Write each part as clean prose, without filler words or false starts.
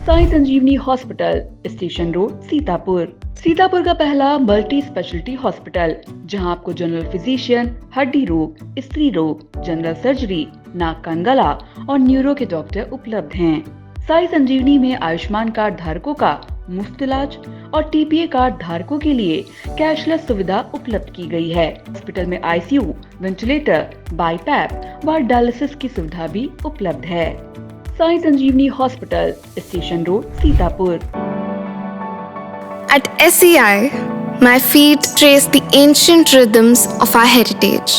Sai Sanjivani hospital, station road, Sitapur. Sitapur का पहला multi speciality hospital, जहां आपको जनरल फिजिशियन, हड्डी रोग, स्त्री रोग, जनरल सर्जरी, नाक कान गला और न्यूरो के डॉक्टर उपलब्ध हैं। साई संजीवनी में आयुष्मान कार्ड धारकों का मुफ्त इलाज और टीपीए कार्ड धारकों के लिए कैशलेस सुविधा उपलब्ध की गई है। हॉस्पिटल में आईसीयू, वेंटिलेटर, बाईपैप व डायलिसिस की सुविधा भी उपलब्ध है। Sai Sanjivani hospital, station road, Sitapur. At SEI, my feet trace the ancient rhythms of our heritage,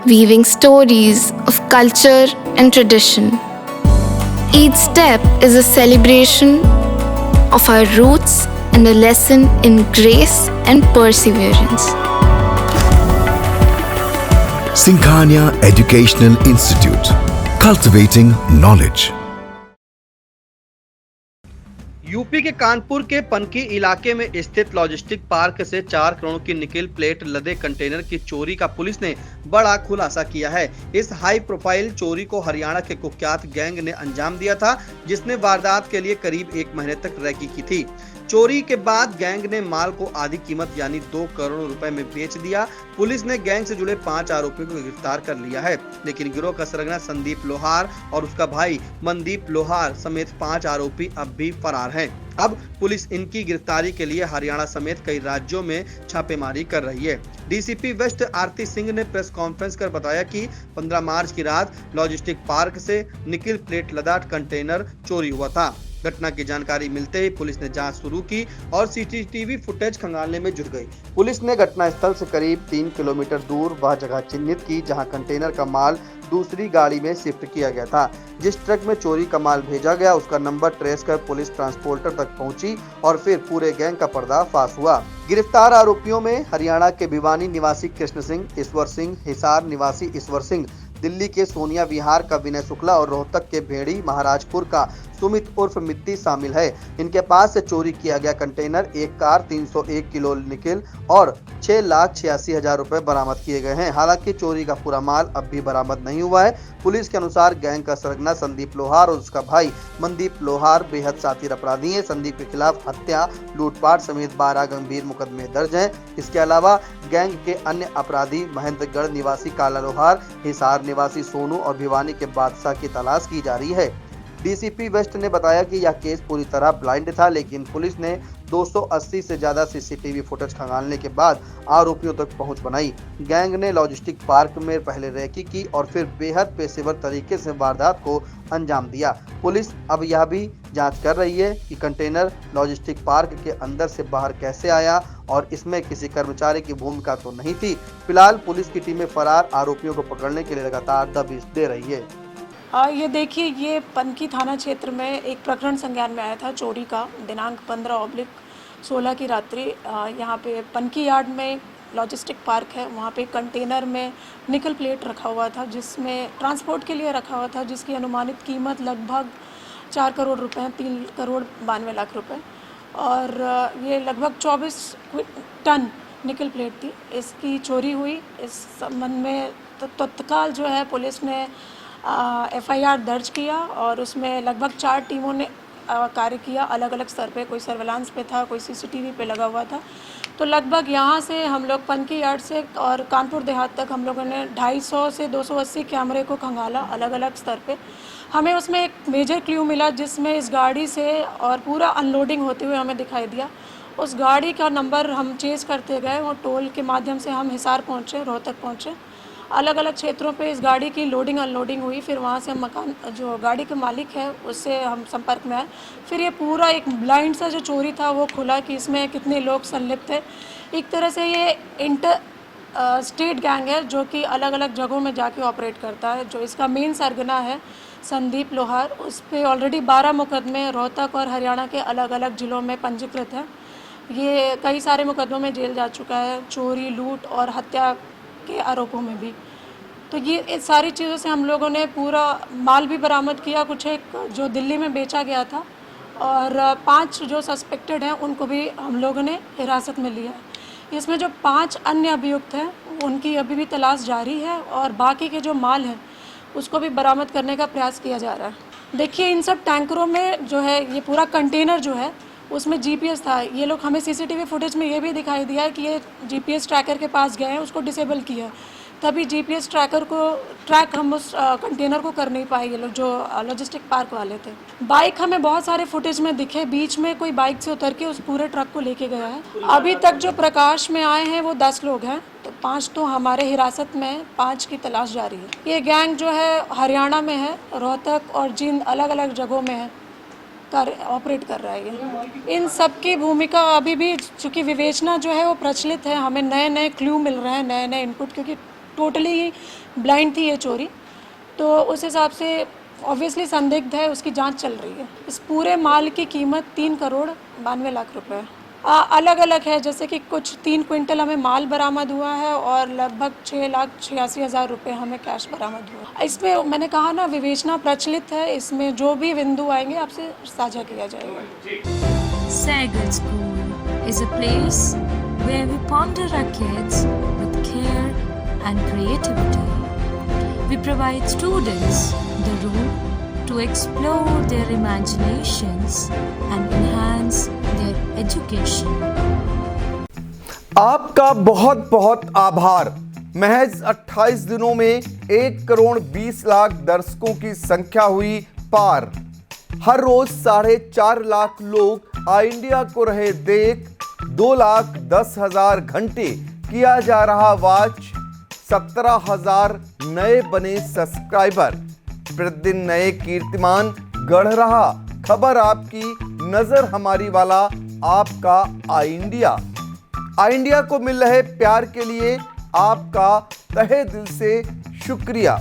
weaving stories of culture and tradition. Each step is a celebration of our roots and a lesson in grace and perseverance. Singhania Educational Institute, cultivating knowledge. UP के कानपुर के पनकी इलाके में स्थित logistic park से 4 करोड़ की nickel plate लदे container की चोरी का पुलिस ने बड़ा खुलासा किया है। इस हाई प्रोफाइल चोरी को हरियाणा के कुख्यात गैंग ने अंजाम दिया था, जिसने वारदात के लिए करीब 1 महीने तक रैकी की थी। चोरी के बाद गैंग ने माल को आधी कीमत यानी 2 करोड़ रुपए में बेच दिया। पुलिस ने गैंग से जुड़े 5 आरोपियों को गिरफ्तार कर लिया है, लेकिन गिरोह का सरगना संदीप लोहार और उसका भाई मनदीप लोहार समेत 5 आरोपी अब भी फरार हैं। अब पुलिस इनकी गिरफ्तारी के लिए हरियाणा समेत कई राज्यों में छापेमारी कर रही है। डीसीपी वेस्ट आरती सिंह ने प्रेस कॉन्फ्रेंस कर बताया कि 15 मार्च की रात लॉजिस्टिक पार्क से निकिल प्लेट लदा कंटेनर चोरी हुआ था। घटना की जानकारी मिलते ही पुलिस ने जांच शुरू की और सीसीटीवी फुटेज खंगालने में जुट गई। पुलिस ने घटनास्थल से करीब 3 किलोमीटर दूर वह जगह चिन्हित की जहां कंटेनर का माल दूसरी गाड़ी में शिफ्ट किया गया था। जिस ट्रक में चोरी का माल भेजा गया उसका नंबर ट्रेस कर पुलिस ट्रांसपोर्टर तक पहुंची और फिर पूरे गैंग का पर्दाफाश हुआ। गिरफ्तार आरोपियों में हरियाणा के भिवानी निवासी कृष्ण सिंह, ईश्वर सिंह, हिसार निवासी ईश्वर सिंह, दिल्ली के सोनिया विहार का विनय शुक्ला और रोहतक के भेड़ी महाराजपुर का सुमित उर्फ मित्ती शामिल है। इनके पास से चोरी किया गया कंटेनर, एक कार, 301 किलो निकिल और 6,86,000 रुपए बरामद किए गए हैं। हालांकि चोरी का पूरा माल अब भी बरामद नहीं हुआ है। पुलिस के अनुसार गैंग का सरगना संदीप लोहार और उसका भाई मनदीप लोहार बेहद शातिर अपराधी हैं। संदीप के खिलाफ हत्या, लूटपाट समेत 12 गंभीर मुकदमे दर्ज हैं। इसके अलावा गैंग के अन्य अपराधी महेंद्रगढ़ निवासी काला लोहार, हिसार निवासी सोनू और भिवानी के बादशाह की तलाश की जा रही है। डीसीपी वेस्ट ने बताया कि यह केस पूरी तरह ब्लाइंड था, लेकिन पुलिस ने 280 से ज्यादा सीसीटीवी फुटेज खंगालने के बाद आरोपियों तक पहुंच बनाई। गैंग ने लॉजिस्टिक पार्क में पहले रैकी की और फिर बेहद पेशेवर तरीके से वारदात को अंजाम दिया। पुलिस अब यह भी जांच कर रही है कि कंटेनर लॉजिस्टिक पार्क के अंदर से बाहर कैसे आया और इसमें किसी कर्मचारी की भूमिका तो नहीं थी। फिलहाल पुलिस की टीमें फरार आरोपियों को पकड़ने के लिए लगातार दबिश दे रही है। ये देखिए, ये पनकी थाना क्षेत्र में एक प्रकरण संज्ञान में आया था चोरी का। दिनांक 15/16 की रात्रि यहाँ पे पनकी यार्ड में लॉजिस्टिक पार्क है, वहाँ पे कंटेनर में निकल प्लेट रखा हुआ था, जिसमें ट्रांसपोर्ट के लिए रखा हुआ था, जिसकी अनुमानित कीमत लगभग 4 करोड़ रुपए, 3 करोड़ 92 लाख रुपए, और ये लगभग 24 टन निकल प्लेट थी। इसकी चोरी हुई। इस संबंध में तत्काल जो है पुलिस ने FIR दर्ज किया और उसमें लगभग 4 टीमों ने कार्य किया अलग अलग स्तर पे। कोई सर्वेलांस पे था, कोई CCTV पे लगा हुआ था। तो लगभग यहाँ से हम लोग पनकी यार्ड से और कानपुर देहात तक हम लोगों ने 250 से 280 कैमरे को खंगाला अलग अलग स्तर पे। हमें उसमें एक मेजर क्लू मिला जिसमें इस गाड़ी से और पूरा अनलोडिंग होते हुए हमें दिखाई दिया। उस गाड़ी का नंबर हम चेज़ करते गए और टोल के माध्यम से हम हिसार पहुँचे, रोहतक पहुँचे। अलग अलग क्षेत्रों पे इस गाड़ी की लोडिंग अनलोडिंग हुई। फिर वहाँ से हम मकान जो गाड़ी के मालिक है उससे हम संपर्क में आए। फिर ये पूरा एक ब्लाइंड सा जो चोरी था वो खुला कि इसमें कितने लोग संलिप्त थे। एक तरह से ये इंटर स्टेट गैंग है जो कि अलग अलग जगहों में जाके ऑपरेट करता है। जो इसका मेन सरगना है संदीप लोहार, उस पर ऑलरेडी 12 मुकदमे रोहतक और हरियाणा के अलग अलग ज़िलों में पंजीकृत हैं। ये कई सारे मुकदमों में जेल जा चुका है, चोरी, लूट और हत्या के आरोपों में भी। तो ये इस सारी चीज़ों से हम लोगों ने पूरा माल भी बरामद किया, कुछ एक जो दिल्ली में बेचा गया था, और 5 जो सस्पेक्टेड हैं उनको भी हम लोगों ने हिरासत में लिया है। इसमें जो 5 अन्य अभियुक्त हैं उनकी अभी भी तलाश जारी है और बाकी के जो माल हैं उसको भी बरामद करने का प्रयास किया जा रहा है। देखिए इन सब टैंकरों में जो है ये पूरा कंटेनर जो है उसमें जीपीएस था। ये लोग हमें सीसीटीवी फुटेज में ये भी दिखाई दिया है कि ये जीपीएस ट्रैकर के पास गए हैं, उसको डिसेबल किया, तभी जीपीएस ट्रैकर को ट्रैक हम उस कंटेनर को कर नहीं पाए ये लोग जो लॉजिस्टिक पार्क वाले थे। बाइक हमें बहुत सारे फुटेज में दिखे, बीच में कोई बाइक से उतर के उस पूरे ट्रक को लेके गया है। अभी तक जो प्रकाश में आए हैं वो 10 लोग हैं, तो 5 तो हमारे हिरासत में हैं, 5 की तलाश जारी है। ये गैंग जो है हरियाणा में है, रोहतक और जींद अलग अलग जगहों में है ऑपरेट कर रहा है ये। इन सब की भूमिका अभी भी चूँकि विवेचना जो है वो प्रचलित है, हमें नए नए क्लू मिल रहे हैं, नए नए इनपुट, क्योंकि टोटली ही ब्लाइंड थी ये चोरी, तो उस हिसाब से ऑब्वियसली संदिग्ध है, उसकी जांच चल रही है। इस पूरे माल की कीमत 3,92,00,000 रुपए है। अलग अलग है, जैसे कि कुछ 3 क्विंटल हमें माल बरामद हुआ है और लगभग 6,86,000 रुपये हमें कैश बरामद हुआ। इसमें मैंने कहा ना विवेचना प्रचलित है, इसमें जो भी बिंदु आएंगे आपसे साझा किया जाएगा। Sagar School is a place where we ponder our kids with care and creativity. We provide students the room to explore their imaginations and enhance their education. आपका बहुत बहुत आभार। महज 28 दिनों में 1,20,00,000 दर्शकों की संख्या हुई पार। हर रोज 4.5 लाख लोग आई इंडिया को रहे देख। 2,10,000 घंटे किया जा रहा वॉच। 17,000 नए बने सब्सक्राइबर। प्रतिदिन नए कीर्तिमान गढ़ रहा खबर आपकी, नजर हमारी वाला आपका आई इंडिया। आई इंडिया को मिल रहे प्यार के लिए आपका तहे दिल से शुक्रिया।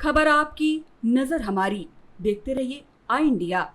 खबर आपकी, नजर हमारी। देखते रहिए आई इंडिया।